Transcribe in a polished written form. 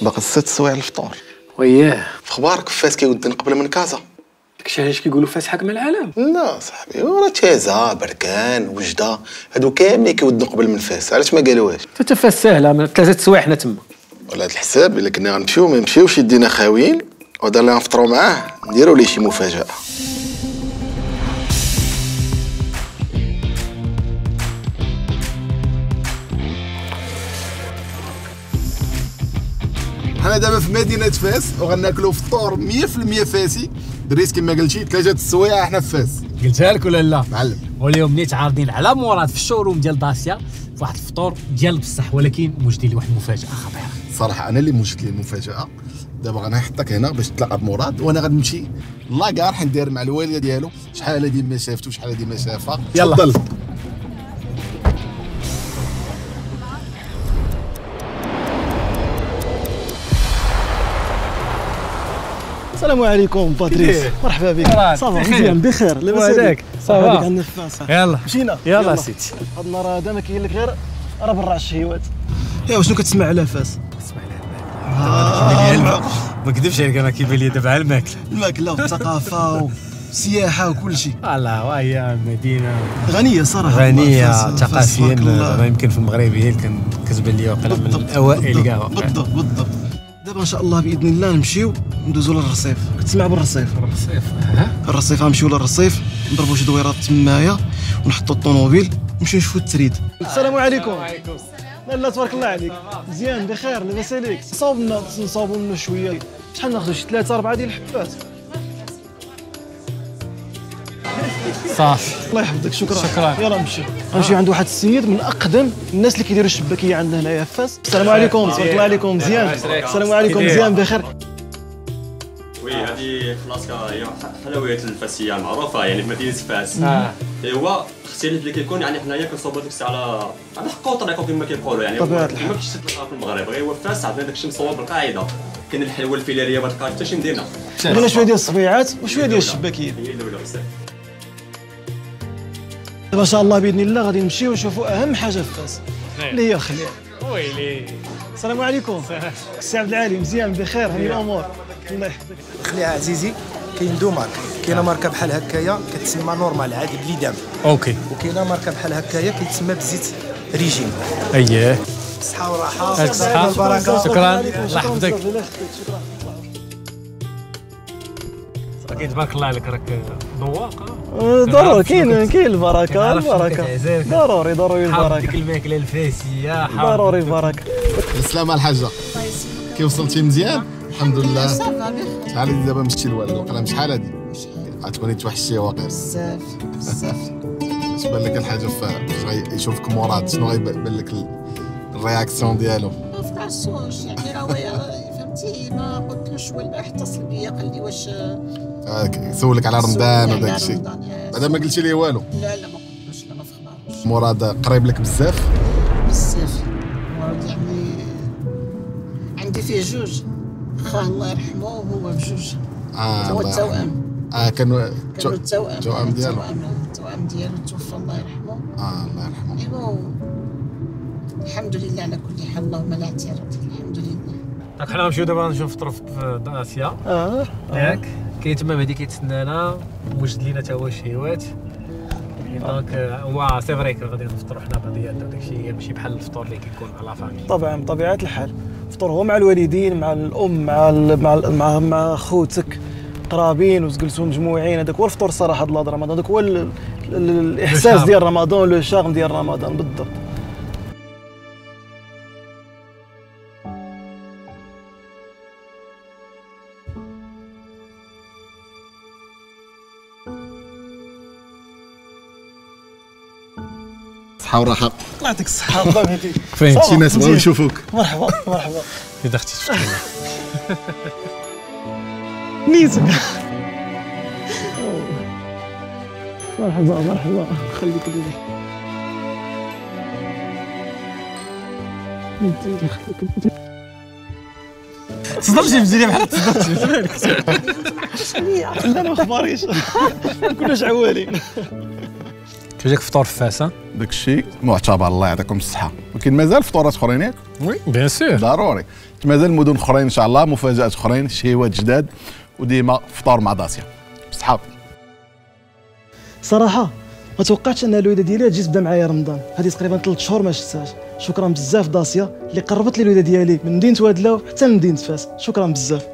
باقي 6 سوايع الفطور. وياه في اخبارك فاس كيودي نقبل من كازا؟ داكشي علاش كيقولوا فاس حاكم العالم؟ لا صاحبي، ورا تيزا بركان وجده هادو كاملين كيودوا قبل من فاس، علاش ما قالوهاش؟ حتى فاس ساهله، من 3 سوايع حنا تما. ولا هاد الحساب الا كنا غنمشيو ما نمشيوش يدينا خاويين وهذا اللي غنفطروا معاه نديروا ليه شي مفاجأة. حنا دابا في مدينة فاس وغناكلوا فطور 100% فاسي. دريس كما قلتي 3 السوايع حنا في فاس. قلتها لك ولا لا؟ معلم. واليوم نيت عارضين على مراد في الشوروم ديال داسيا في واحد الفطور ديال بصح، ولكن موجدين لي واحد المفاجأة خطيرة. صراحة أنا اللي موجد لي المفاجأة. دابا غنحطك هنا باش تلاقى بمراد وأنا غنمشي لاكار حندير مع الوالدة ديالو شحال هادي ما شافتو شحال هادي ما شافها. يلا. تفضل. السلام عليكم باتريس، مرحبا بك. صافا مزيان بخير لاباس عليك؟ صافا عندنا فاس. يلا مشينا يلا سيدي. هاد النهار هذا ما كاين لك غير راه برا الشهيوات. ايوا شنو كتسمع على فاس؟ اسمع لي ما كذبش عليك، انا كيبان لي دابا على الماكله. الماكله والثقافه والسياحه وكل شيء. الله وهي مدينه غنيه صراحه، غنيه ثقافيا. يمكن في المغرب هي اللي كتبان لي واقيلا من الاوائل كاع. بالضبط. دابا ان شاء الله باذن الله نمشيو ندوزو للرصيف. كتسمع بالرصيف؟ الرصيف غنمشيو للرصيف نضربو شي دويرات تمايا ونحطو الطوموبيل ونمشيو نشوفو التريد. السلام عليكم. وعليكم السلام. لا تبارك الله عليك. مزيان بخير لاباس عليك؟ نصاوبوا لنا شويه. شحال ناخذوا؟ شي 3 4 ديال الحبات. صافي الله يحفظك. شكرا. يلا نمشي عند واحد السيد من اقدم الناس اللي كيديروا الشباكيه عندنا هنايا في فاس. السلام عليكم. تبارك الله عليكم. مزيان. السلام عليكم. مزيان بخير. وي هذه كلاسكا هي حلويات الفاسيه معروفه يعني في مدينه فاس. ايوا الاختلاف اللي كيكون يعني حنايا كنصوبوا داك الساعه على حق وطريقه كما كيقولوا يعني ما كاينش تلقاها في المغرب، غير هو فاس عندنا داك الشيء مصوب بالقاعده. كاين الحلوه الفيلاريه ما تلقاش حتى شي مدينه. بغينا شويه ديال الصبيعات وشويه ديال الشباكيه. هي الاولى بزاف. دابا ان شاء الله باذن الله غادي نمشيو ونشوفوا اهم حاجه في فاس اللي هي الخليع. ويلي. السلام عليكم. السي عبد العالي. مزيان بخير؟ هاني الامور. الله يحفظك. الخليعه عزيزي كاين 2 مارك. كاينه ماركه بحال هكايا كتسمى نورمال عادي بلي دام. اوكي. وكاينه ماركه بحال هكايا كيتسمى بزيت ريجيم. اييه. بالصحه والراحه. الصحه والبركه. شكرا. الله يحفظك. اكيد تبارك الله عليك، راك ذواق. ضروري كاين البركه. ضروري البركه. ديك الماكله الفاسيه. ضروري البركه. بالسلامة الحاجة. كيف وصلتي؟ مزيان؟ الحمد لله. شحال هادي دابا مشيتي لوالد؟ وقيلا شحال هادي؟ غتكوني توحشتي واقيلا. بزاف. اش بان لك الحاجة فاش يشوفك مراد؟ شنو غيبان لك الرياكسيون ديالو؟ ما فكرتوش يعني راه فهمتي ما قلتلوش والو حتى سلبيه. قال لي واش سولك على رمضان وداك الشيء. بعدا ما قلتي ليه والو؟ لا ما قلتلوش. لا ما فخماش. مراد قريب لك بزاف؟ بزاف. مراد يعني عندي فيه 2 خاه الله يرحمه وهو بجوج. هو التوأم. كانوا التوأم. التوأم ديالو. التوأم ديالو توفى الله يرحمه. الله يرحمه. ايوا الحمد لله على كل حال. اللهم لا اعتراض. الحمد لله. دونك حنا نمشيو دابا نفطروا في داسيا. ياك كاين تما مهدي كيتسنانا موجد لينا تا هو الشهيوات. دونك هو سي فري غادي نفطروا حنا بعضياتنا وداك الشيء ماشي بحال الفطور اللي كيكون مع لا فامي. طبعا بطبيعه الحال فطور هو مع الوالدين مع الام مع خوتك قرابين وتجلسوا مجموعين. هذاك هو الفطور الصراحه ديال رمضان. هذاك هو الاحساس ديال رمضان، لو شارم ديال رمضان بالضبط. صحة وراحة. الله يعطيك الصحة. الله يهديك. فين شي ناس بغاو يشوفوك. مرحبا. إذا اختي تفكرنا. نيتك. مرحبا. خليك لي. تصدمتي مزيان بحال تصدمتي. لا ما اخباريش. كلش عوالين. جاك فطور في فاس. داك الشيء معتبر، الله يعطيكم الصحه. ولكن مازال فطورات اخرين ياك؟ وي بيان سور ضروري. مازال مدن اخرين ان شاء الله، مفاجات اخرين، شهيوات جداد، وديما فطور مع داسيا بصحاب. صراحه ما توقعتش ان الوالده ديالي تجي تبدا معايا رمضان. هذه تقريبا 3 شهور ما شفتهاش. شكرا بزاف داسيا اللي قربت لي الوالده ديالي من مدينه وادله حتى لمدينه فاس. شكرا بزاف.